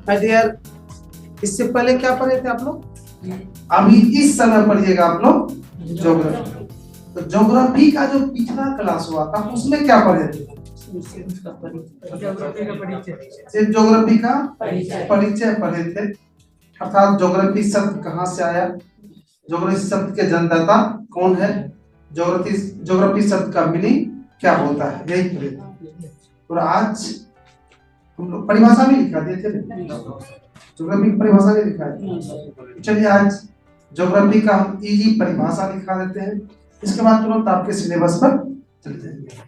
My dear, इससे पहले क्या पढ़े थे आप लोग? अभी इस समय पढ़िएगा आप लोग ज्योग्राफी। तो ज्योग्राफी का जो पिछला क्लास हुआ था उसमें क्या पढ़े थे? ज्योग्राफी का परिचय पढ़े थे। अर्थात ज्योग्राफी शब्द कहाँ से आया, ज्योग्राफी शब्द के जन्मदाता कौन है, ज्योग्राफी शब्द का मीनिंग क्या होता है, यही पढ़े थे। और आज हम लोग परिभाषा भी लिखा दिए थे, ज्योग्राफी की परिभाषा भी लिखा है। चलिए आज ज्योग्राफी का हम इजी परिभाषा लिखा देते हैं, इसके बाद तुरंत आपके सिलेबस पर चले जाएंगे।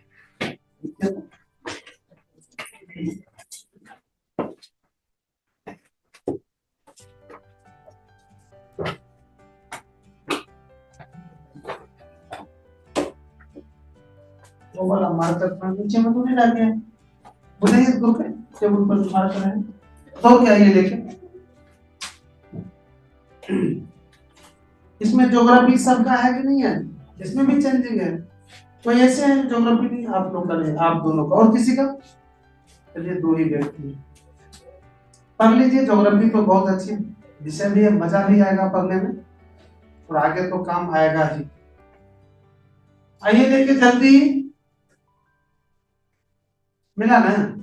वो वाला मार्कर पर नीचे में तो नहीं डाल दिया, बोलेंगे ग्रुप पे टेबल पर मार्कर है तो क्या ये लेके इसमें ज्योग्राफी शब्द का है कि नहीं है, इसमें भी चेंजिंग है। तो ऐसे है ज्योग्राफी नहीं आप लोग का नहीं, आप दोनों का और किसी का। चलिए दो ही व्यक्ति पढ़ लीजिए। ज्योग्राफी तो बहुत अच्छी विषय भी है, मजा भी आएगा पढ़ने में और आगे तो काम आएगा ही। आइए देखिए जल्दी, मिला ना?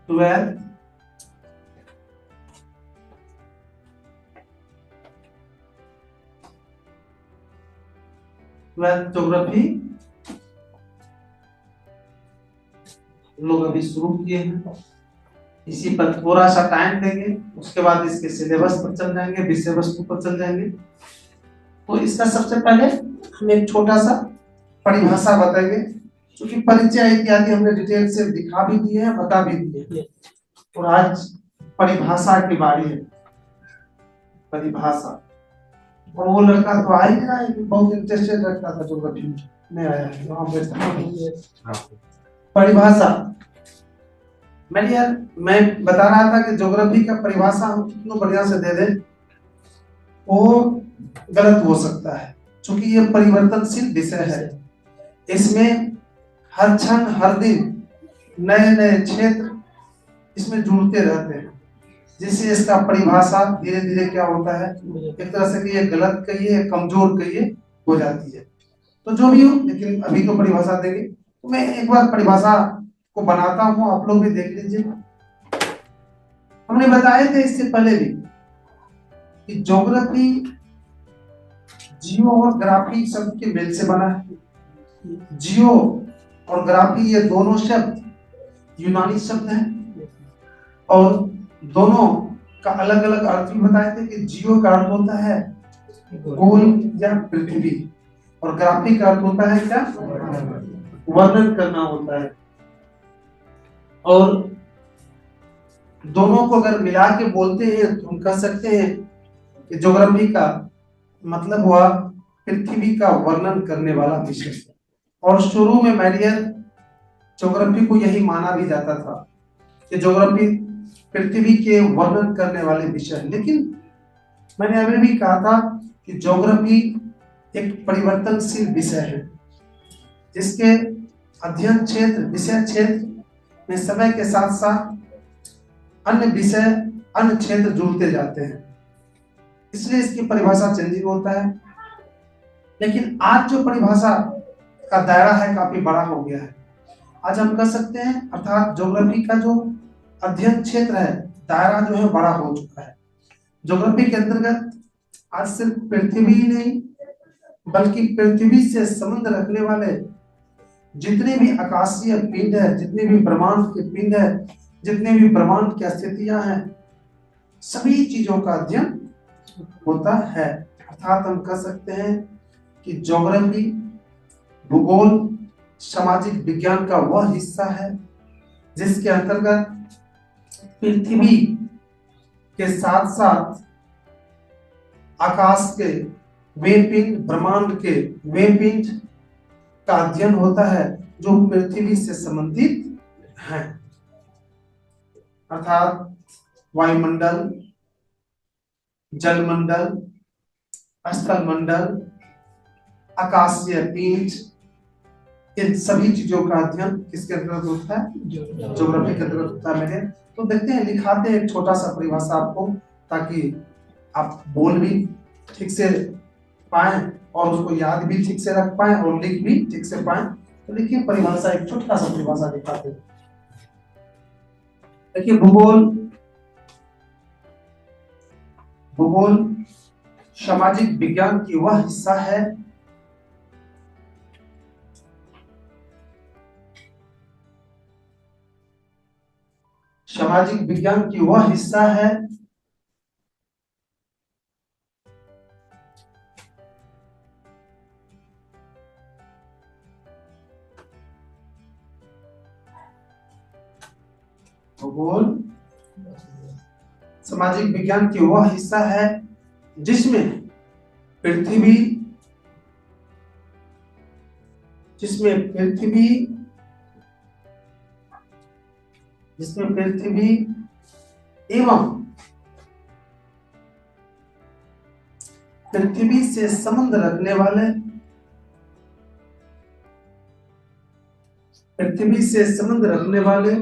ट्वेल्थ ज्योग्राफी लोग अभी शुरू किए हैं, इसी पर थोड़ा सा टाइम देंगे, उसके बाद इसके सिलेबस पर चल जाएंगे, विषय वस्तु पर चल जाएंगे। तो इसका सबसे पहले हम एक छोटा सा परिभाषा बताएंगे, क्योंकि परिचय इत्यादि हमने डिटेल से दिखा भी दिए हैं, बता भी दिए, और आज परिभाषा की बारी है। परिभाषा, और वो लड़का तो आ ही नहीं रहा है, बहुत इंटरेस्टेड रखता था ज्योग्राफी में, आया परिभाषा। मैं बता रहा था कि ज्योग्राफी का परिभाषा हम कितनों बढ़िया से दे दें वो गलत हो सकता है, क्योंकि ये परिवर्तनशील विषय है। इसमें हर क्षण हर दिन नए नए क्षेत्र इसमें जुड़ते रहते हैं, जिससे इसका परिभाषा धीरे धीरे क्या होता है, एक तरह से कहिए गलत कहिए कमजोर कहिए हो जाती है। तो जो भी हो, लेकिन अभी तो परिभाषा देंगे। तो मैं एक बार परिभाषा को बनाता हूँ, आप लोग भी देख लीजिए। हमने बताए थे इससे पहले भी कि ज्योग्राफी जियो और ग्राफी शब्द के मेल से बना है। जियो और ग्राफी ये दोनों शब्द यूनानी शब्द हैं, और दोनों का अलग अलग अर्थ भी बताए थे कि जियो का अर्थ होता है गोल या पृथ्वी, और ग्राफी का अर्थ होता है क्या, वर्णन करना होता है। और दोनों को अगर मिला के बोलते हैं तो हम कह सकते हैं कि ज्योग्राफी का मतलब हुआ पृथ्वी का वर्णन करने वाला विषय। और शुरू में मैरियर ज्योग्राफी को यही माना भी जाता था कि ज्योग्राफी पृथ्वी के वर्णन करने वाले विषय, लेकिन मैंने अभी भी कहा था कि ज्योग्राफी एक परिवर्तनशील विषय है, जिसके अध्ययन क्षेत्र विषय क्षेत्र में समय के साथ साथ अन्य विषय अन्य क्षेत्र जुड़ते जाते हैं, इसलिए इसकी परिभाषा चेंजिंग होता है। लेकिन आज जो परिभाषा का दायरा है काफी बड़ा हो गया है। आज हम कह सकते हैं, अर्थात ज्योग्राफी का जो अध्ययन क्षेत्र है, दायरा जो है बड़ा हो चुका है। ज्योग्राफी के अंतर्गत आज सिर्फ पृथ्वी ही नहीं, बल्कि पृथ्वी से संबंध रखने वाले जितने भी आकाशीय पिंड है, जितने भी ब्रह्मांड के पिंड है, जितने भी ब्रह्मांड की स्थितियां हैं, सभी चीजों का अध्ययन होता है। अर्थात हम कह सकते हैं कि ज्योग्राफी भूगोल सामाजिक विज्ञान का वह हिस्सा है जिसके अंतर्गत पृथ्वी के साथ साथ आकाश के वे पिंड, ब्रह्मांड के वे पिंड का अध्ययन होता है जो पृथ्वी से संबंधित हैं। अर्थात वायुमंडल, जलमंडल, स्थल मंडल, आकाशीय पिंड, इन सभी चीजों का अध्ययन किसके अंतर्गत होता है? ज्योग्राफी के अंतर्गत होता है मेरे। तो देखते हैं, लिखाते हैं एक छोटा सा परिभाषा आपको, ताकि आप बोल भी ठीक से पाए और उसको याद भी ठीक से रख पाए और लिख भी ठीक से पाए। तो देखिए परिभाषा, एक छोटा सा परिभाषा दिखाते हैं। देखिए भूगोल, भूगोल सामाजिक विज्ञान की वह हिस्सा है सामाजिक विज्ञान की वह हिस्सा है भूगोल सामाजिक विज्ञान की वह हिस्सा है जिसमें पृथ्वी जिसमें पृथ्वी जिसमें पृथ्वी एवं पृथ्वी से संबंध रखने वाले पृथ्वी से संबंध रखने वाले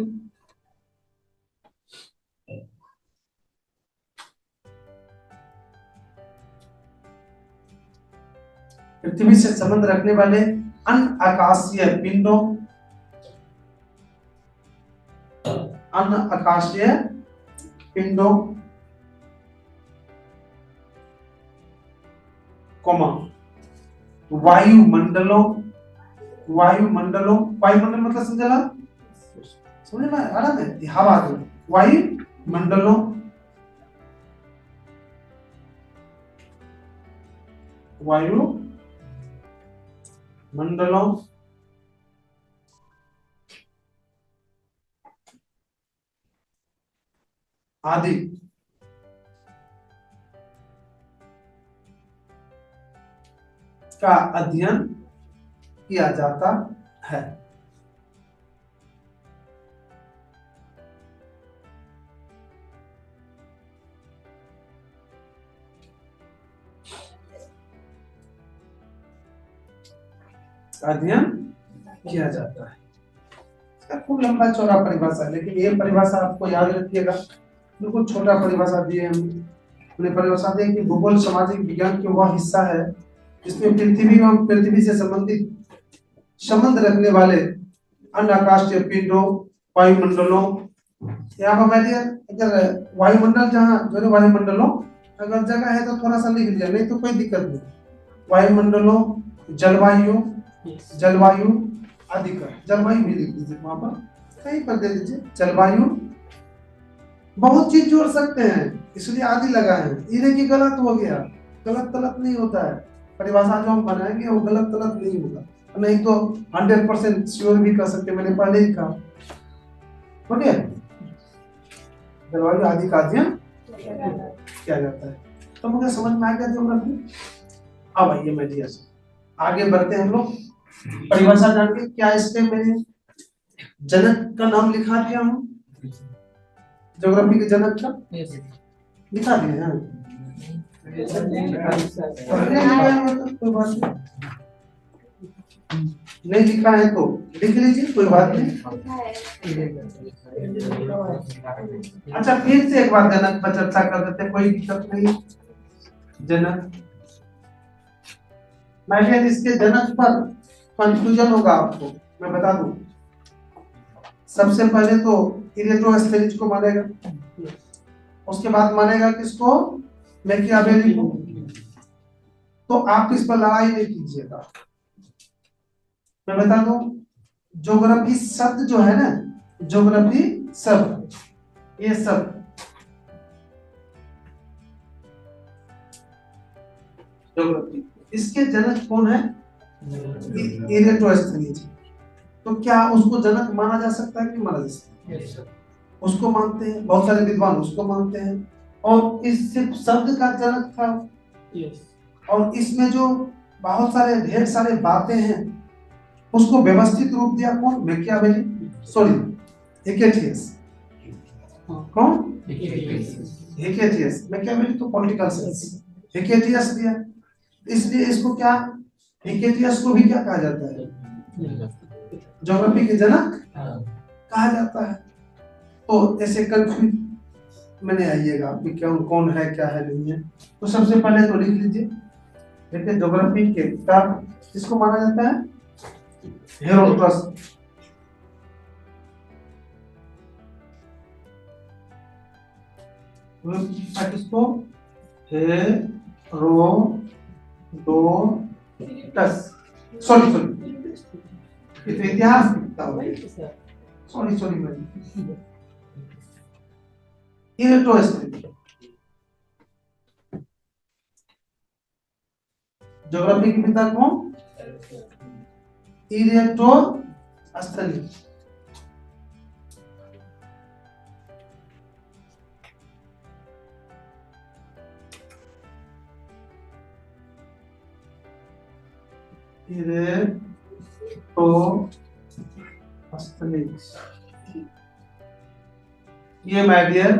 पृथ्वी से संबंध रखने वाले अन्य आकाशीय पिंडों, अन्य आकाशीय पिंडों, वायुमंडलों, वायुमंडलों, वायुमंडल मतलब समझे ना? समझ में आ रहा है? हवा दो, वायुमंडलों, वायु मंडलों आदि का अध्ययन किया जाता है। अध्ययन किया जाता है। इसका खूब लंबा चौड़ा परिभाषा है, लेकिन ये परिभाषा आपको याद रखिएगा, बिल्कुल छोटा परिभाषा दिए हमने परिभाषा दी कि भूगोल सामाजिक विज्ञान की वह हिस्सा है जिसमें पृथ्वी एवं पृथ्वी से संबंधित संबंध रखने वाले अन्य आकाशीय पिंडों, वायुमंडलों, यहाँ पर अगर वायुमंडल जहाँ जो वायुमंडलों अगर जगह है तो थोड़ा सा लिख लिया, नहीं तो कोई दिक्कत नहीं। वायुमंडलों, जलवायु, जलवायु आदि का जलवायु भी लिख दीजिए, वहां पर कहीं पर दे दीजिए जलवायु। बहुत चीज जोड़ सकते हैं, इसलिए आदि लगा है। ये देखिए गलत हो गया, गलत तलत नहीं होता है। परिभाषा जो हम बनाएंगे वो गलत तलत नहीं होगा, नहीं तो 100% श्योर भी कर सकते, मैंने पहले ही कहा। ओके, जलवायु आदि का अध्ययन किया जाता है। तो मुझे समझ में आ गया ज्योग्राफी। अब आइए मैं आगे बढ़ते हैं हम लोग। परिभाषा जान के क्या इसके मैंने जनक का नाम लिखा दिया हूँ, ज्योग्राफी के जनक का लिखा दिया है। नहीं लिखा है तो लिख लीजिए, कोई बात नहीं। अच्छा फिर से एक बार जनक पर चर्चा कर देते हैं, कोई दिक्कत नहीं। जनक, मैं इसके जनक पर कंफ्यूजन होगा आपको, मैं बता दूं। सबसे पहले तो इरेटोस्थेनीज को मानेगा, उसके बाद मानेगा किसको? मैकियावेली को। तो आप इस पर लड़ाई नहीं कीजिएगा, मैं बता दूं। ज्योग्राफी शब्द जो है ना, ज्योग्राफी शब्द, ये शब्द ज्योग्राफी, इसके जनक कौन है? इरेटोस्थेनीज। तो क्या उसको जनक माना जा सकता है कि माना जा सकता है? yes, उसको मानते हैं, बहुत सारे विद्वान उसको मानते हैं। और इस सिर्फ शब्द का जनक था। yes. और इसमें जो बहुत सारे ढेर सारे बातें हैं उसको व्यवस्थित रूप दिया कौन? Machiavelli, sorry Hecataeus. कौन? हेकेटियस। मैकियावेली तो पॉलिटिकल साइंस, हेकेटियस दिया। इसलिए इसको क्या हिकेटियस को भी क्या कहा जाता है? ज्योग्राफी के जनक कहा जाता है। तो ऐसे कंफ्यूज मैंने आइएगा कि कौन कौन है क्या है नहीं है। तो सबसे पहले तो लिख लीजिए, देखिए ज्योग्राफी के पिता किसको माना जाता है? हेरोडोटस। किसको? हेरोडोटस। सॉरी सॉरी, ये तो इतिहास की किताब है। सॉरी सॉरी भाई, इरेटोस्टेनिस। ज्योग्राफी के पिता कौन? इरेटोस्टेनिस। इरेटोस्टेनिस ये माय डियर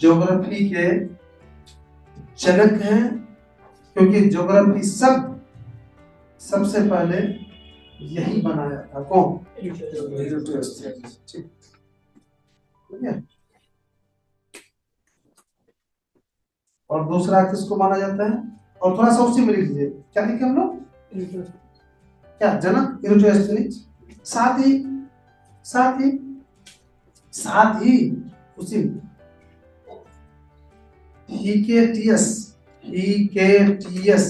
ज्योग्राफी के जनक हैं, क्योंकि ज्योग्राफी सबसे पहले यही बनाया था। कौन? इरेटोस्टेनिस। ठीक है। और दूसरा किसको माना जाता है? और थोड़ा सा उसी में लिख लीजिए, क्या लिखे हम लोग? क्या जनक? इरेटोस्टेनिस। साथ ही साथ ही साथ ही उसी हिकेटियस हिकेटियस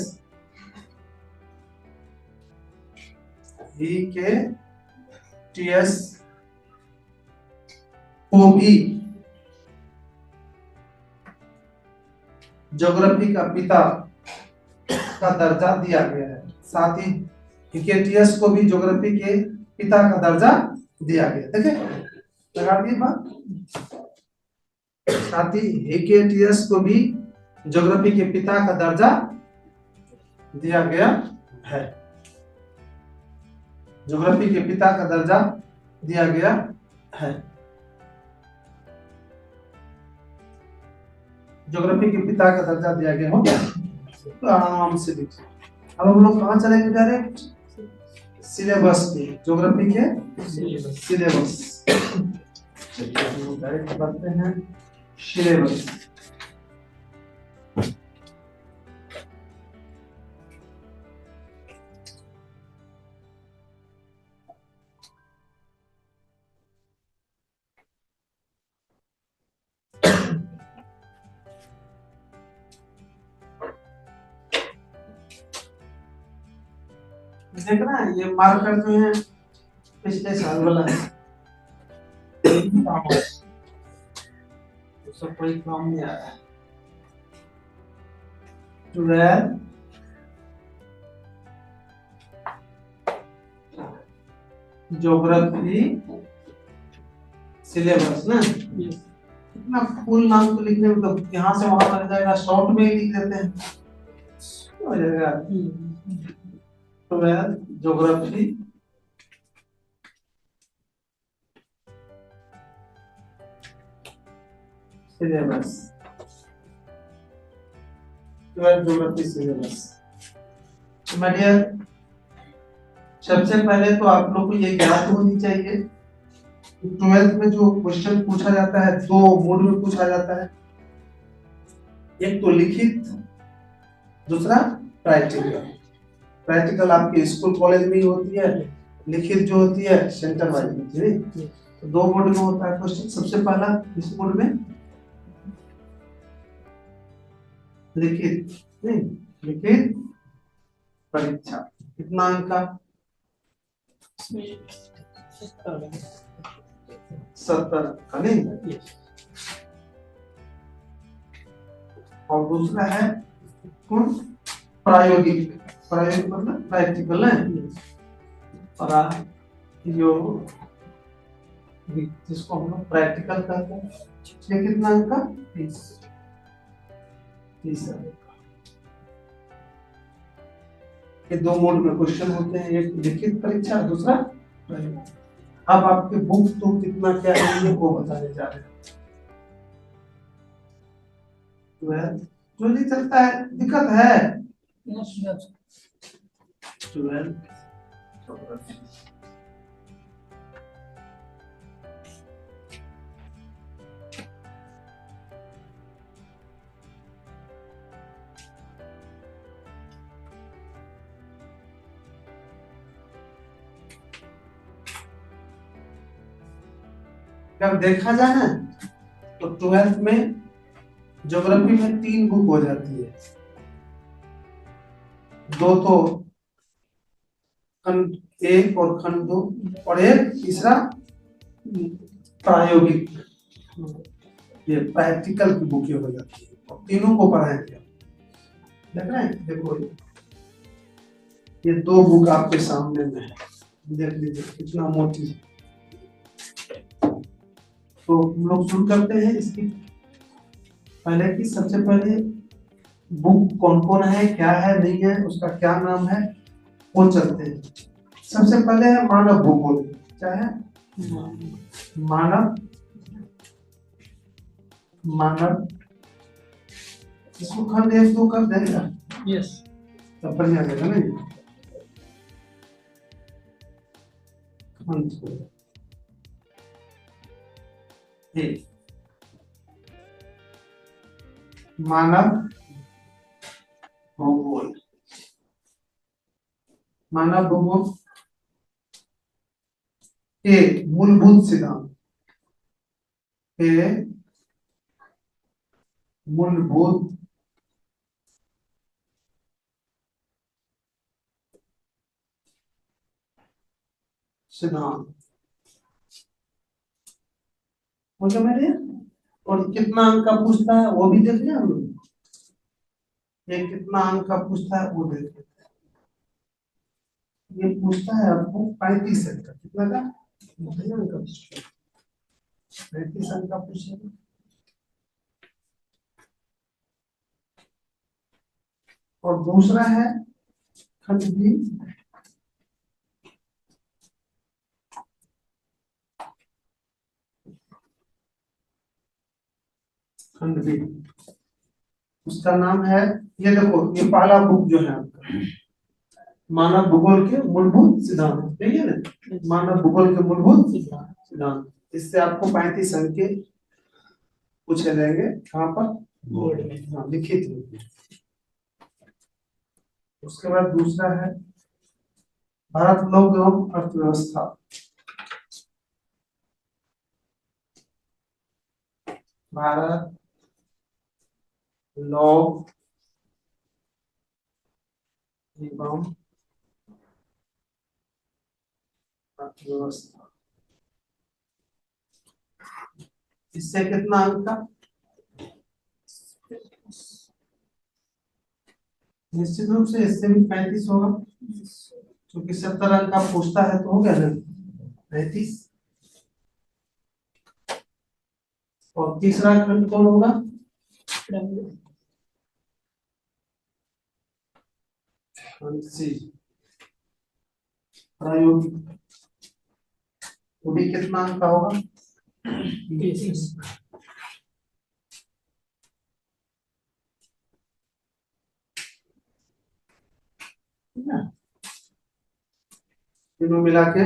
हिकेटियस को भी ज्योग्राफी का पिता का दर्जा दिया गया है। साथ ही हिकेटियस को भी ज्योग्राफी के पिता का दर्जा दिया गया। देखिए लगा दिए बात। साथ ही हिकेटियस को भी ज्योग्राफी के पिता का दर्जा दिया गया है। ज्योग्राफी के पिता का दर्जा दिया गया है। ज्योग्राफी के पिता का दर्जा दिया गया हो गया। तो आराम से देखिए, अब हम लोग कहाँ चलेंगे डायरेक्ट? सिलेबस पे, ज्योग्राफी के सिलेबस। हम लोग डायरेक्ट पढ़ते हैं सिलेबस। देखना ये मार्कर जो है पिछले साल वाला है, तो सब कोई काम नहीं आ रहा है। 12 ज्योग्राफी सिलेबस ना, इतना फुल नाम तो लिखने में तो यहाँ से वहां लग जाएगा, शॉर्ट में ही लिख देते हैं हो जाएगा। 12 ज्योग्राफी सिलेबस, 12 ज्योग्राफी सिलेबस। सबसे पहले तो आप लोग को ये ज्ञात होनी चाहिए, 12th में जो क्वेश्चन पूछा जाता है दो मोड में पूछा जाता है, एक तो लिखित, दूसरा प्रैक्टिकल। प्रैक्टिकल आपके स्कूल कॉलेज में ही होती है, लिखित जो होती है सेंटर वाइज होती है। तो दो मोड में होता है क्वेश्चन। सबसे पहला इस मोड में लिखित, नहीं लिखित परीक्षा, कितना अंक का? 70 का, नहीं। और दूसरा है कौन? प्रायोगिक। प्रायोगिक मतलब प्रैक्टिकल है, प्रायोगिक, जिसको हम लोग प्रैक्टिकल कहते हैं। ये कितना अंक का? 30 अंक। ये दो मोड में क्वेश्चन होते हैं, एक लिखित परीक्षा, दूसरा प्रायोगिक। अब आपके बुक तो कितना क्या है वो बताने जा रहे हैं। जो नहीं चलता है, दिक्कत है 12 ज्योग्राफी। जब देखा जाए ना तो 12th में ज्योग्राफी में 3 बुक हो जाती है, 2 तो खंड 1 और खंड 2, और एक तीसरा प्रायोगिक, ये प्रैक्टिकल की बुकें हो जाती है, और तीनों को पढ़ाएंगे। देख रहे हैं, देखो ये 2 बुक आपके सामने में है, देख लीजिए कितना मोटी है। तो हम लोग शुरू करते हैं इसकी पहले की। सबसे पहले बुक कौन कौन है, क्या है, नहीं है, उसका क्या नाम है, वो चलते हैं। सबसे पहले है मानव भूगोल। क्या है? मानव मानव इसको खंड 1 2 कर देगा। यस, तब बढ़िया रहेगा ना। खंड 1 मानव भूगोल। मानव भूगोल के मूलभूत सिद्धांत, के मूलभूत सिद्धांत हो गया मेरे। और कितना अंक का पूछता है वो भी देख लिया हम लोग। ये कितना अंक का पूछता है वो देख लेते हैं। ये पूछता है आपको 35 अंक का। कितना का? 35 अंक का पूछता है। 35 अंक का पूछेगा। और दूसरा है खंड बी, खंड बी उसका नाम है, ये देखो ये पहला बुक जो है आपका मानव भूगोल के मूलभूत सिद्धांत, ठीक है ना। मानव भूगोल के मूलभूत सिद्धांत, इससे आपको 35 अंक के पूछे जाएंगे। कहाँ पर? बोर्ड में। हाँ, लिखित में। उसके बाद दूसरा है भारत लोक एवं अर्थव्यवस्था। भारत लोक एवं अर्थव्यवस्था, इससे कितना अंक का? निश्चित रूप से इससे भी 35 होगा, क्योंकि 70 अंक का पूछता है तो हो गया ना 35। और तीसरा खंड कौन होगा? खंड सी, प्रायोगिक। वो भी कितना अंक का होगा? 30। तीनों मिला के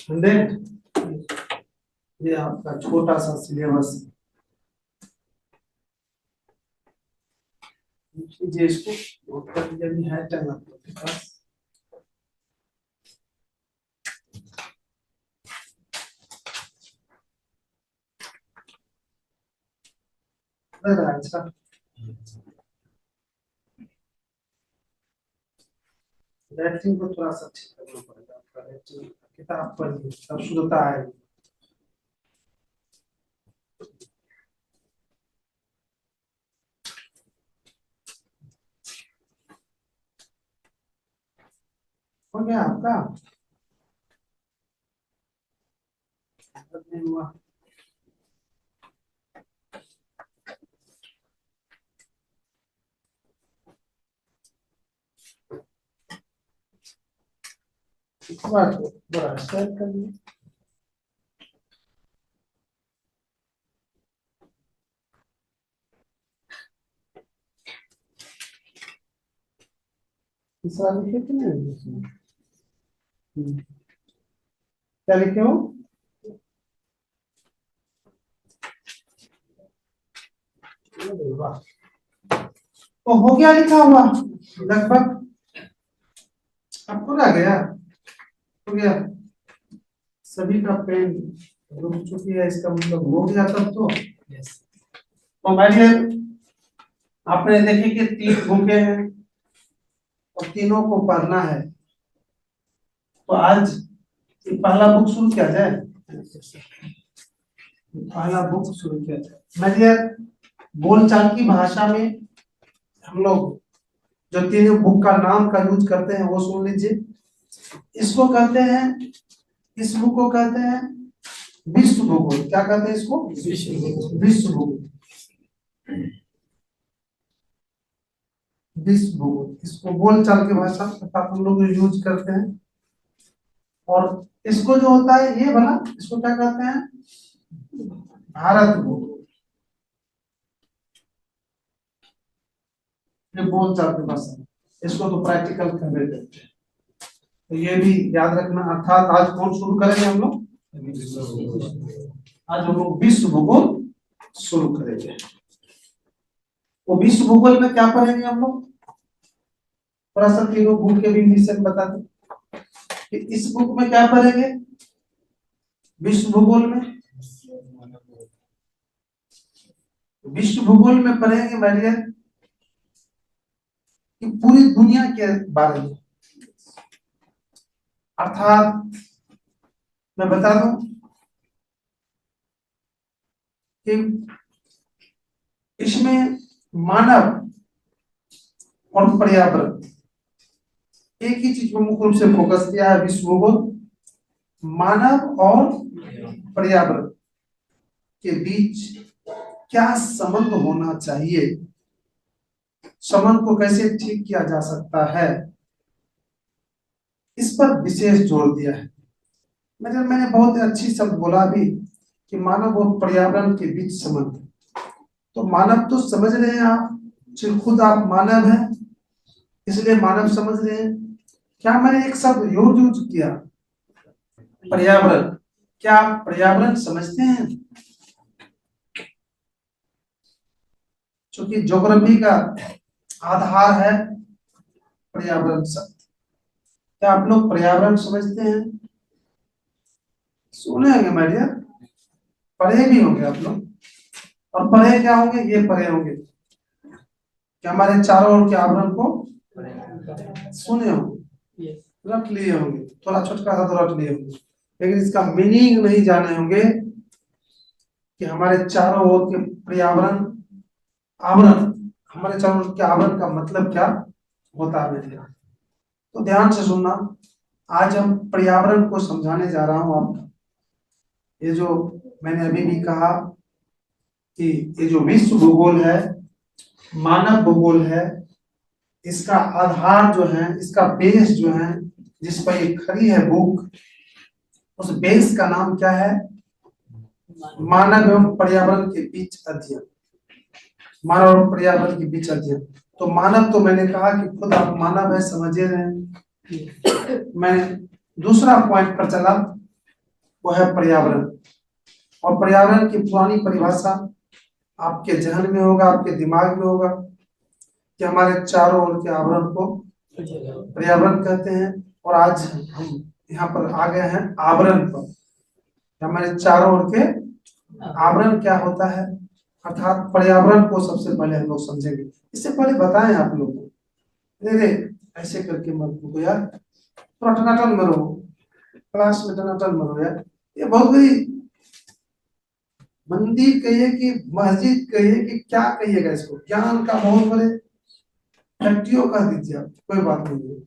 100। ये आपका छोटा सा सिलेबस कीजिए, इसको नोट कर लीजिए, अभी है टाइम आपके पास। अच्छा, राइटिंग को थोड़ा सा ठीक करना पड़ेगा आपका। राइटिंग किताब पढ़िए तब शुद्धता आएगी। हो गया आपका? नहीं हुआ? एक बार बड़ा शेयर कर लिया। तीसरा लिखे कि नहीं इसमें? क्या लिखे हो? तो हो गया लिखा हुआ लगभग, आपको लग गया हो गया, सभी का पेन रुक चुकी है, इसका मतलब हो गया तब तो। तो मैंने आपने देखे कि 3 बुकें हैं और तीनों को पढ़ना है, तो आज ये पहला बुक शुरू किया जाए। पहला बुक शुरू किया जाए। मैंने बोलचाल की भाषा में हम लोग जो तीनों बुक का नाम का यूज करते हैं वो सुन लीजिए। इसको कहते हैं, इस बुक को कहते हैं विश्व भूगोल। क्या कहते हैं इसको? विश्व भूगोल। विश्व भूगोल, इसको बोलचाल की भाषा अर्थात हम लोग यूज करते हैं। और इसको जो होता है ये वाला, इसको क्या कहते हैं? भारत भूगोल। ये बोलचाल की भाषा, इसको तो प्रैक्टिकल कर देते हैं। तो ये भी याद रखना। अर्थात आज कौन शुरू करेंगे हम लोग? आज हम लोग विश्व भूगोल शुरू करेंगे। वो विश्व भूगोल में क्या पढ़ेंगे हम लोग? थोड़ा सा तीनों बुक के भी विषय बता दें कि इस बुक में क्या पढ़ेंगे। विश्व भूगोल में, विश्व भूगोल में पढ़ेंगे मैंने कि पूरी दुनिया के बारे में। अर्थात मैं बता दूं कि इसमें मानव और पर्यावरण एक ही चीज को मुख्य रूप से फोकस किया है। विश्व भूगोल मानव और पर्यावरण के बीच क्या संबंध होना चाहिए, संबंध को कैसे ठीक किया जा सकता है, इस पर विशेष जोर दिया है। मैंने बहुत अच्छी शब्द बोला भी कि मानव और पर्यावरण के बीच संबंध। तो मानव तो समझ रहे हैं आप, खुद आप मानव हैं इसलिए मानव समझ रहे हैं। क्या मैंने एक शब्द यूज किया पर्यावरण? क्या आप पर्यावरण समझते हैं? क्योंकि ज्योग्राफी का आधार है पर्यावरण शब्द। क्या आप लोग पर्यावरण समझते हैं? सुने होंगे मैं डियर, पढ़े भी होंगे आप लोग। और पढ़े क्या होंगे? ये पढ़े होंगे कि हमारे चारों ओर के आवरण को सुने होंगे, रट लिए होंगे, थोड़ा छोटा सा तो रट लिए होंगे, लेकिन इसका मीनिंग नहीं जाने होंगे कि हमारे चारों ओर के पर्यावरण आवरण, हमारे चारों ओर के आवरण का मतलब क्या होता है बेटे। तो ध्यान से सुनना, आज हम पर्यावरण को समझाने जा रहा हूं आपको। ये जो मैंने अभी भी कहा कि ये जो विश्व भूगोल है, मानव भूगोल है, इसका आधार जो है, इसका बेस जो है, जिस पर ये खड़ी है बुक, उस बेस का नाम क्या है? मानव एवं पर्यावरण के बीच अध्ययन। मानव और पर्यावरण के बीच अध्ययन। तो मानव तो मैंने कहा कि खुद आप मानव है, समझे रहे। मैं दूसरा पॉइंट पर चला, वो है पर्यावरण। और पर्यावरण की पुरानी परिभाषा आपके जहन में होगा, आपके दिमाग में होगा कि हमारे चारों ओर के आवरण को पर्यावरण कहते हैं। और आज हम यहाँ पर आ गए हैं आवरण पर। हमारे चारों ओर के आवरण क्या होता है, अर्थात पर्यावरण को सबसे पहले हम लोग समझेंगे। इससे पहले बताएं आप लोग को, अरे ऐसे करके मत को यार, थोड़ा टनाटन में रहो, क्लास में टनाटन में रहो यार। ये बहुत बड़ी मंदिर कहिए कि मस्जिद कहिए कि क्या कहिएगा इसको, ज्ञान का बहुत बड़े फैक्ट्रियों कह दीजिए आप, कोई बात नहीं है।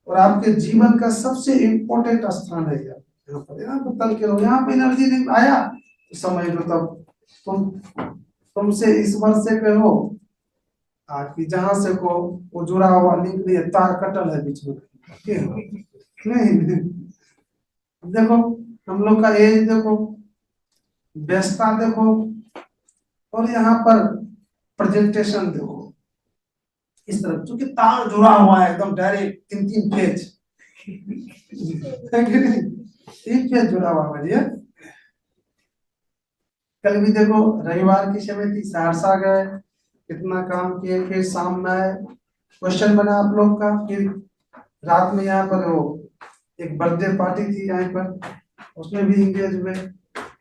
और आपके जीवन का सबसे इम्पोर्टेंट स्थान है यार, यहाँ पर तल के रहो। यहाँ पे एनर्जी नहीं आया तो समझ लो तब तुमसे इस वर्ष से कहो कि जहां से को वो जुड़ा हुआ लिंक नहीं है, तार कटल है बीच में नहीं। देखो हम लोग का एज देखो, व्यस्तता देखो, और यहाँ पर प्रेजेंटेशन देखो। इस तरफ, क्योंकि तार जुड़ा हुआ है एकदम डायरेक्ट, 3-3 फेज, 3 फेज जुड़ा हुआ है। कल भी देखो रविवार की समय थी, सहरसा गए, कितना काम किए, फिर शाम में आए, क्वेश्चन बना आप लोग का, फिर रात में यहाँ पर वो एक बर्थडे पार्टी थी यहाँ पर, उसमें भी इंगेज हुए,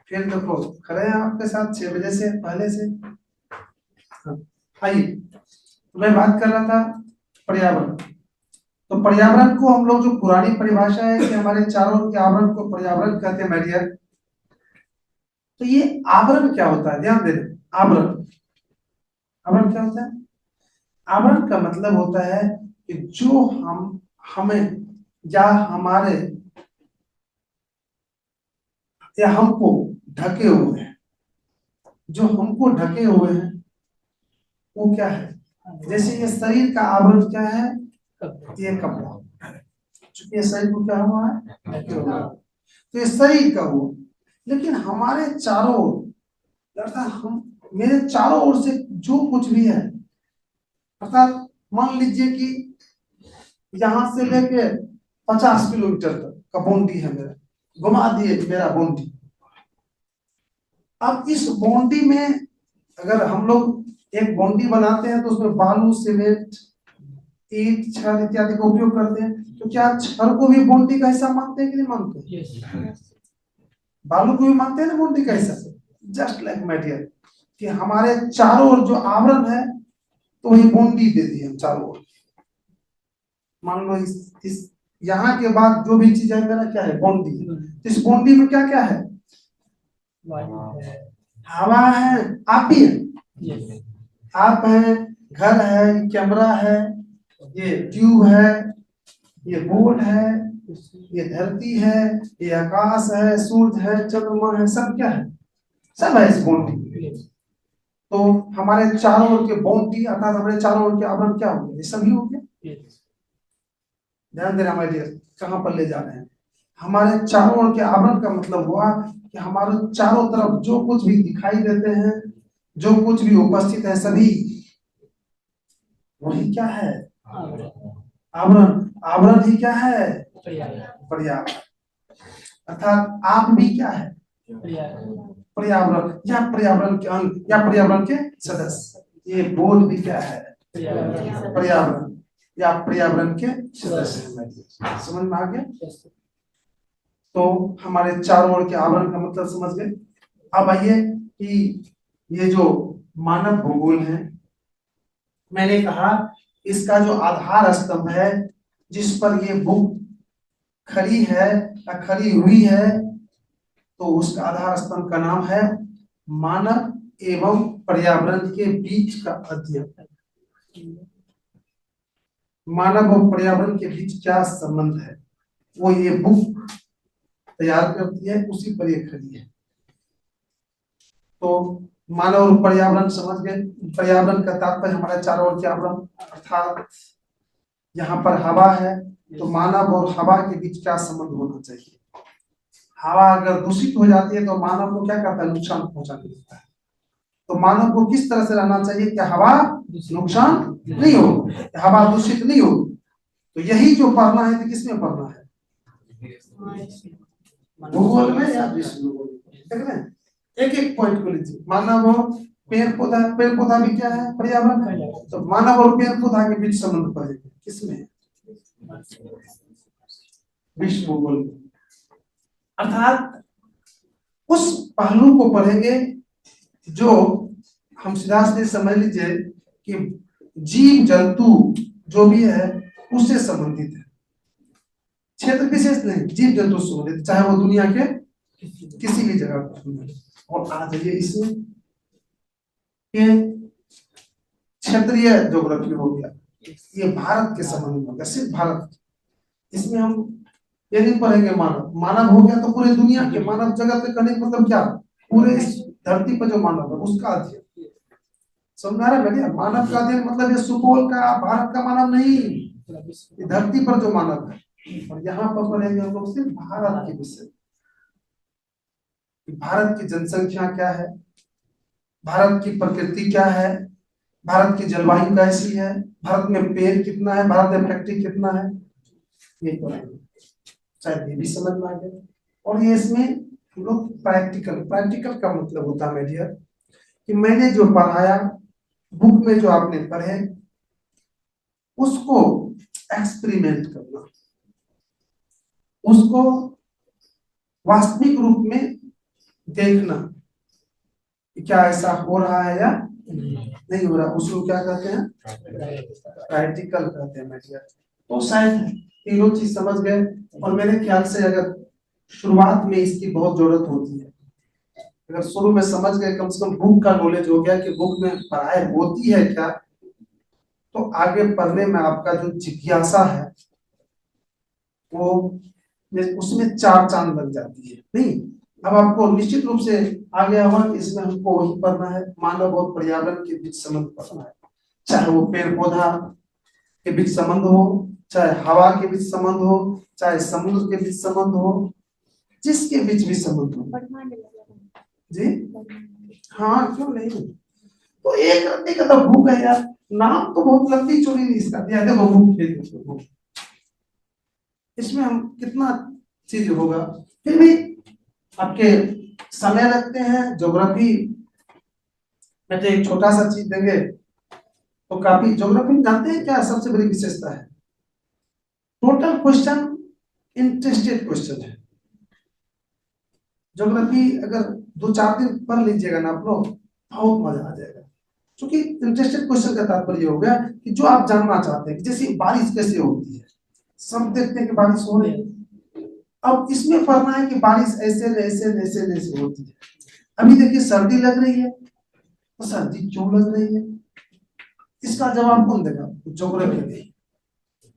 फिर देखो खड़े हैं आपके साथ 6 बजे से पहले से। आइए, मैं बात कर रहा था पर्यावरण। तो पर्यावरण को हम लोग, जो पुरानी परिभाषा है कि हमारे चारों ओर के आवरण को पर्यावरण कहते हैं मैरियर। तो ये आवरण क्या होता है, ध्यान देना, आवरण, आवरण क्या होता है? आवरण का मतलब होता है कि जो हमें या हमारे या हमको ढके हुए हैं, जो हमको ढके हुए हैं वो क्या है? जैसे ये शरीर का आवरण क्या है? ये कपड़ा, चूंकि ये शरीर को क्या हुआ है, ढके हुआ है, तो ये शरीर का हुआ। लेकिन हमारे चारों ओर, अर्थात हम, मेरे चारों ओर से जो कुछ भी है, अर्थात मान लीजिए कि यहां से लेके 50 किलोमीटर तक का बाउंड्री है मेरा, घुमा दिए मेरा बाउंड्री। अब इस बाउंड्री में अगर हम लोग एक बाउंड्री बनाते हैं तो उसमें बालू, सीमेंट, ईंट, छड़ इत्यादि का उपयोग करते हैं, तो क्या छड़ को भी बाउंड्री का हिस्सा मानते हैं कि नहीं मानते? बालू को भी मानते हैं ना बाउंड्री का हिस्सा। जस्ट लाइक मैटर कि हमारे चारों ओर जो आवरण है, तो वही बाउंड्री दे दी हम चारों ओर। मान लो इस यहाँ के बाद जो भी चीज है मेरा क्या है, बाउंड्री। इस बाउंड्री में क्या क्या है? हवा है, आप भी है, आप है, घर है, कैमरा है, ये ट्यूब है, ये बोर्ड है, ये धरती है, ये आकाश है, सूर्य है, चंद्रमा है, सब क्या है? सब है इस बाउंड्री। तो हमारे चारों ओर के बाउंड्री, अर्थात हमारे चारों ओर के आवरण क्या हो गए? ये सभी हो गए। ध्यान देना माय डियर, कहां पर ले जा रहे हैं? हमारे चारों ओर के आवरण का मतलब हुआ कि हमारे चारों तरफ जो कुछ भी दिखाई देते हैं, जो कुछ भी उपस्थित है, सभी वही क्या है? आवरण। आवरण ही क्या है? पर्यावरण। अर्थात आप भी क्या है? पर्यावरण, या पर्यावरण के अंग, या पर्यावरण के सदस्य। ये बोर्ड भी क्या है? पर्यावरण, या पर्यावरण के सदस्य। समझ में आ गया? तो हमारे चारों ओर के आवरण का मतलब समझ गए। अब आइए कि ये जो मानव भूगोल है, मैंने कहा इसका जो आधार स्तंभ है, जिस पर ये बुक खड़ी है या खड़ी हुई है, तो उसका आधार स्तंभ का नाम है मानव एवं पर्यावरण के बीच का अध्ययन। मानव और पर्यावरण के बीच क्या संबंध है, वो ये बुक तैयार करती है, उसी पर ये खड़ी है। तो मानव और पर्यावरण समझ गए। पर्यावरण का तात्पर्य हमारे चारों ओर के आवरण, अर्थात यहाँ पर हवा है, तो मानव और हवा के बीच क्या संबंध होना चाहिए? हवा अगर दूषित हो जाती है तो मानव को क्या करता है? नुकसान पहुंचा देता है। तो मानव को किस तरह से रहना चाहिए कि हवा नुकसान नहीं हो, हवा दूषित नहीं हो। तो यही जो पढ़ना है, तो किसमें पढ़ना है? भूगोल में या विश्व भूगोल में? देख रहे हैं, एक एक पॉइंट को लीजिए। मानव और पेड़ पौधा, पेड़ पौधा भी क्या है? पर्यावरण है। तो मानव और पेड़ पौधा के बीच संबंध पड़ेगा किसमें? विश्व भूगोल में। अर्थात उस पहलू को पढ़ेंगे जो हम सीधा सीधे समझ लीजिए कि जीव जंतु जो भी है उससे संबंधित है, क्षेत्र विशेष नहीं, जीव जंतु से संबंधित, चाहे वो दुनिया के किसी भी जगह पर। और आ जाइए इसमें कि क्षेत्रीय ज्योग्राफी हो गया, ये भारत के संबंध में हो गया, सिर्फ भारत। इसमें हम ये नहीं पढ़ेंगे मानव, मानव हो गया तो पूरे दुनिया के मानव जगत करने का मतलब क्या? पूरे इस धरती पर जो मानव है उसका अध्ययन। समझा रहे भैया? मानव का अध्ययन मतलब ये सुपौल का, भारत का मानव नहीं, ये धरती पर जो मानव है। और यहाँ पर पढ़ेंगे हम लोग सिर्फ भारत के विषय, भारत की जनसंख्या क्या है, भारत की प्रकृति क्या है, भारत की जलवायु कैसी है, भारत में पेड़ कितना है, भारत में फैक्ट्री कितना है, ये पढ़ाएंगे, शायद ये भी समझ में आ जाए। और ये इसमें हम लोग प्रैक्टिकल, प्रैक्टिकल का मतलब होता है मेरे डियर कि मैंने जो पढ़ाया, बुक में जो आपने पढ़े, उसको एक्सपेरिमेंट करना, उसको वास्तविक रूप में देखना कि क्या ऐसा हो रहा है या नहीं हो रहा, उसको क्या कहते हैं, प्रैक्टिकल कहते हैं मेरे। तो शायद तीनों चीज समझ गए। और मेरे ख्याल से अगर शुरुआत में इसकी बहुत जरूरत होती है, अगर शुरू में समझ गए, कम से कम बुक का नॉलेज हो गया कि बुक में पढ़ाई होती है क्या, तो आगे पढ़ने में आपका जो जिज्ञासा है वो उसमें चार चांद लग जाती है। नहीं, अब आपको निश्चित रूप से आगे आवर इसमें हमको वही पढ़ना है, मानव और पर्यावरण के बीच संबंध पढ़ना है, चाहे वो पेड़ पौधा के बीच संबंध हो, चाहे हवा के बीच संबंध हो, चाहे समुद्र के बीच संबंध हो, जिसके बीच भी संबंध हो जी। हाँ क्यों नहीं, तो एक रत्ती का तो बुक है यार, नाम तो बहुत लंबी चौड़ी नहीं इसका दिया, देखो बुक, इसमें हम कितना चीज होगा। फिर भी आपके समय लगते हैं। ज्योग्राफी में तो एक छोटा सा चीज देंगे तो काफी, ज्योग्राफी जानते हैं क्या सबसे बड़ी विशेषता है, टोटल क्वेश्चन इंटरेस्टेड क्वेश्चन है। ज्योग्राफी अगर 2-4 दिन पढ़ लीजिएगा ना आप लोग, बहुत मजा आ जाएगा, क्योंकि इंटरेस्टेड क्वेश्चन का तात्पर्य हो गया कि जो आप जानना चाहते हैं, जैसे बारिश कैसे होती है, सब देखते हैं कि बारिश हो रही है, अब इसमें पढ़ना है कि बारिश ऐसे ऐसे ऐसे ऐसे होती है। अभी देखिए सर्दी लग रही है, तो सर्दी क्यों लग रही है, इसका जवाब कौन देगा, ज्योग्राफी देगी।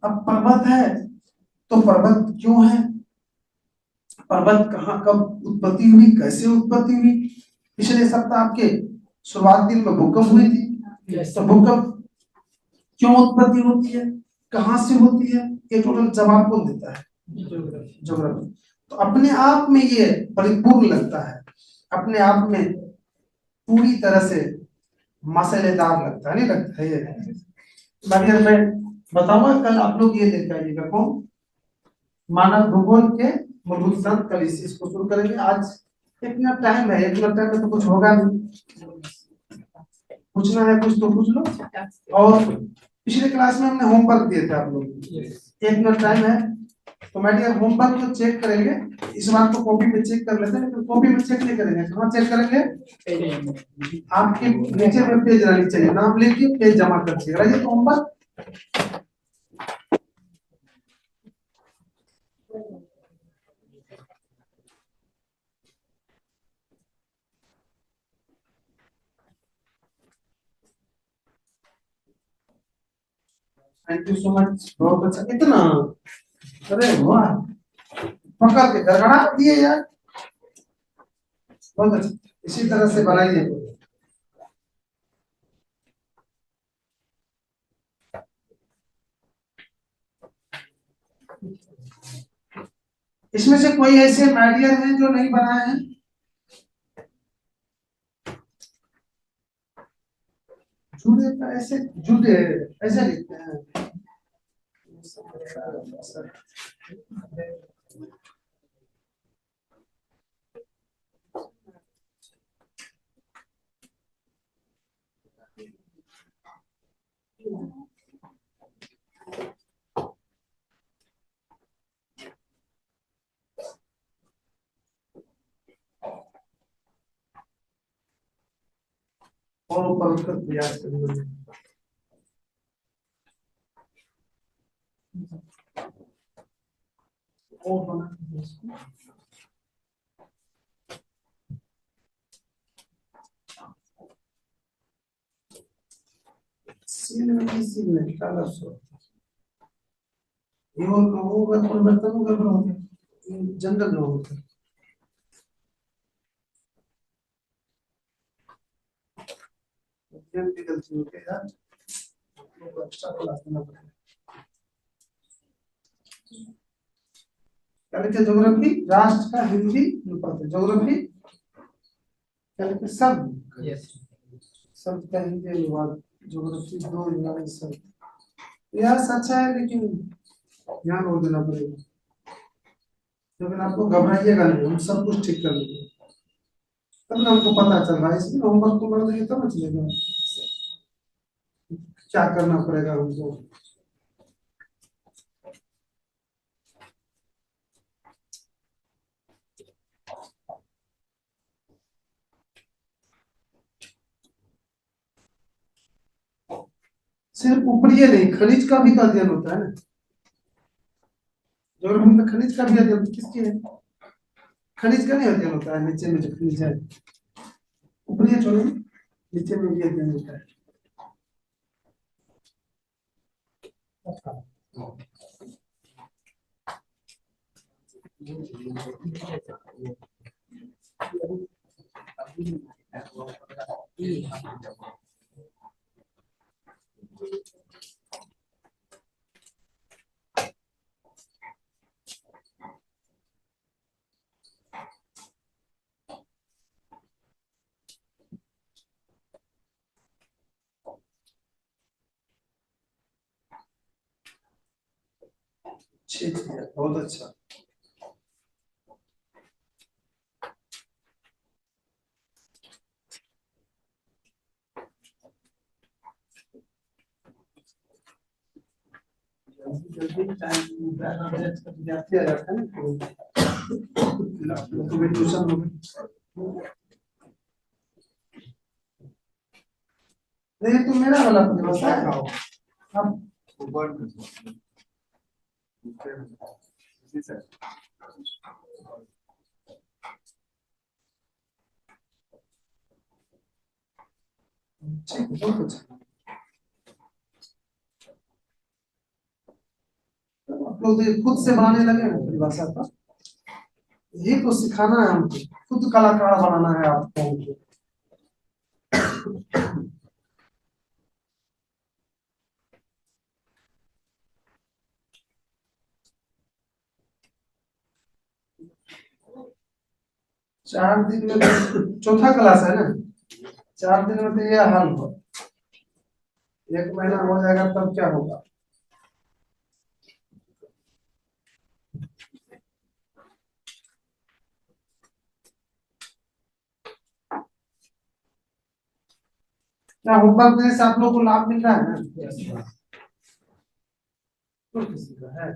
अब पर्वत है तो पर्वत क्यों है, पर्वत कहाँ कब उत्पत्ति हुई, कैसे उत्पत्ति हुई। पिछले सप्ताह आपके शुरुआत दिन में भूकंप हुई थी, तो भूकंप क्यों उत्पत्ति होती है, कहां से होती है, ये टोटल जवाब कौन देता है, ज्योग्राफी। तो अपने आप में ये परिपूर्ण लगता है, अपने आप में पूरी तरह से मसालेदार लगता है, नहीं लगता है ये। बाकी मैं बताऊंगा, कल आप लोग ये देख आइएगा कौन, मानव भूगोल के मूलभूत सिद्धांत, कल इसको शुरू करेंगे। आज इतना टाइम है, इतना टाइम में तो कुछ होगा नहीं, पूछना है कुछ तो पूछ लो। और पिछले क्लास में हमने होमवर्क दिए थे आप लोग, एक मिनट टाइम है तो मैं डियर होमवर्क को चेक करेंगे, इस बार तो कॉपी में चेक कर लेते हैं, लेकिन कॉपी में चेक नहीं करेंगे, कहाँ चेक करेंगे, आपके नीचे में पेज रहनी चाहिए, नाम लिखिए पेज जमा कर दीजिएगा, ये तो homework. Thank you so much, बहुत अच्छा, इतना, अरे वाह, पकड़ के गड़गड़ा दिए यार, बहुत अच्छा, इसी तरह से बनाइए। इसमें से कोई ऐसे आइडिया हैं जो नहीं बनाए हैं, जुड़े का ऐसे जुड़े ऐसे लिखते हैं, और ऊपर उसका प्रयास करेंगे। और बना सीन में किसी ने काला सो ये और होगा परिवर्तन कर रहा होगा, जनरल में होता है, की गलती होती है यार, आपको एक्स्ट्रा क्लास देना पड़ेगा। क्या लिखे, ज्योग्राफी राष्ट्र का हिंदी अनुपात है, ज्योग्राफी क्या लिखे, शब्द, शब्द का हिंदी अनुवाद, ज्योग्राफी 2 सर यार सच है, लेकिन ध्यान और देना पड़ेगा। लेकिन आपको घबराइएगा नहीं, हम सब कुछ ठीक कर लेंगे। तब ना हमको पता चल रहा है, इसलिए होमवर्क को कर देंगे तब ना चलेगा क्या करना पड़ेगा हमको। सिर्फ ऊपरी नहीं, खनिज का भी तो अध्ययन होता है ना। ज्योग्राफी में खनिज का भी अध्ययन किसके है? खनिज का नहीं अध्ययन होता है, नीचे में जो खनिज है ऊपरी छोड़ो, नीचे में भी अध्ययन होता है। ठीक है, बहुत अच्छा। जल्दी टाइम विद्यार्थी आ जाता है ना, तो ट्यूशन नहीं तो मेरा वाला व्यवस्था है अब ठीक बहुत अच्छा। आप लोग ये खुद से बनाने लगे ना परिभाषा का, ये तो सिखाना है हमको, खुद कलाकार बनाना है आपको। 4 दिन में तो चौथा क्लास है ना, 4 दिन में तो ये हाल हो, 1 महीना हो जाएगा तब क्या होगा। क्या होमवर्क देने से आप लोग को लाभ मिल रहा है ना? तो किसी का है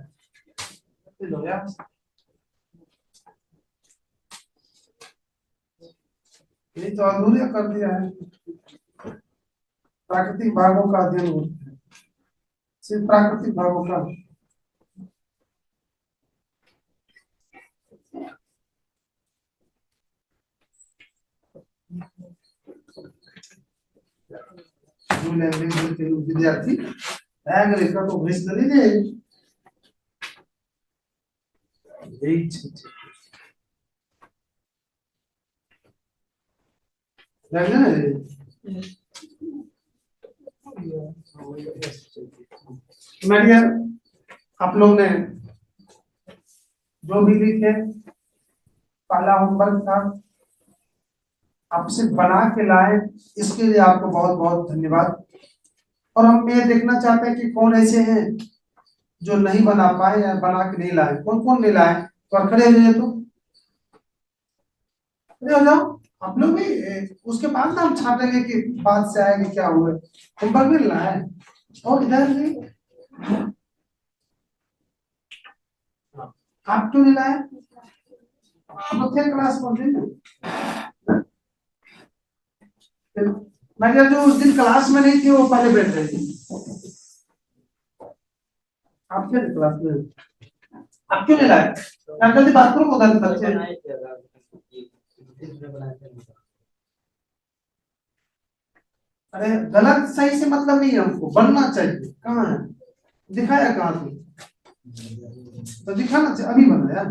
लो यार, ये तो अधूरा कर दिया है। प्राकृतिक भागों का अध्ययन होता है, सिर्फ प्राकृतिक भागों का। विद्यार्थी इसका तो भेज कर लीजिए यही चीज आप लोग ने जो भी लिखे पहला होमवर्क था, आप सिर्फ बना के लाए, इसके लिए आपको बहुत बहुत धन्यवाद। और हम ये देखना चाहते हैं कि कौन ऐसे हैं जो नहीं बना पाए या बना के नहीं लाए। कौन कौन नहीं लाए, तो खड़े हो जाइए, तो खड़े हो जाओ आप लोग भी। उसके बाद ना हम छापेंगे कि बात से आएगा क्या हुआ, होमवर्क मिल रहा है। और इधर भी आप क्यों नहीं लाए, आप थे क्लास पढ़ते ना। मैंने जो उस दिन क्लास में नहीं थी वो पहले बैठ रही थी, आप थे क्लास में, आप क्यों नहीं लाए? अंकल जी बात करो, उधर बच्चे अरे गलत सही से मतलब नहीं है, हमको बनना चाहिए। कहाँ है दिखाया, कहाँ तुम तो दिखाना चाहिए, अभी बनाया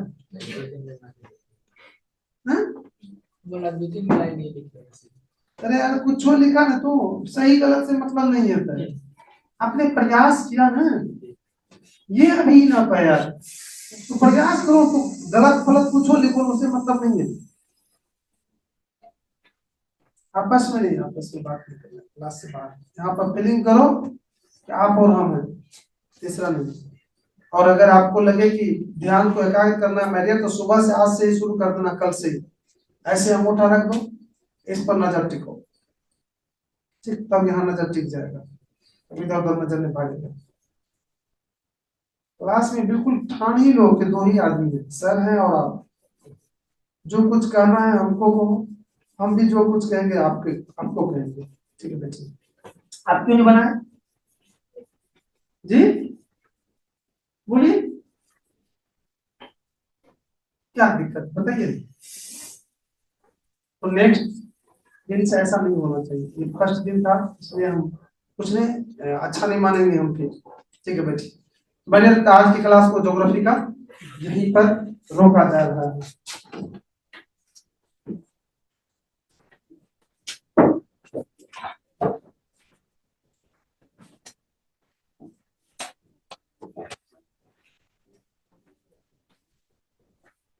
बोला 2-3 लाइन नहीं लिखे। अरे यार कुछ लिखा ना, तो सही गलत से मतलब नहीं होता है। आपने प्रयास किया ना, ये अभी ना पाया तो प्रयास करो, तो गलत फलत कुछ लिखो, उससे मतलब नहीं है। आपस में नहीं, आपस में बात नहीं करना, क्लास से बाहर। यहाँ पर फीलिंग करो कि आप और हम हैं, तीसरा नहीं। और अगर आपको लगे कि ध्यान को एकाग्र करना है मैरियर, तो सुबह से आज से ही शुरू कर देना, कल से ही ऐसे अंगूठा रख दो, इस पर नजर टिको, ठीक, तब यहाँ नजर टिक जाएगा, इधर उधर नजर नहीं भागेगा। क्लास में बिल्कुल ठान ही लो कि दो ही आदमी है, सर हैं और आप। जो कुछ कहना है हमको कहो, हम भी जो कुछ कहेंगे आपको कहेंगे, ठीक है बच्चे। आप क्यों नहीं बनाए जी, बोलिए क्या दिक्कत बताइए। तो नेक्स्ट दिन से ऐसा नहीं होना चाहिए, ये फर्स्ट दिन था इसलिए हम कुछ नहीं अच्छा नहीं मानेंगे हम, फिर ठीक है बच्चे। मैंने आज की क्लास को ज्योग्राफी का यहीं पर रोका जा रहा है।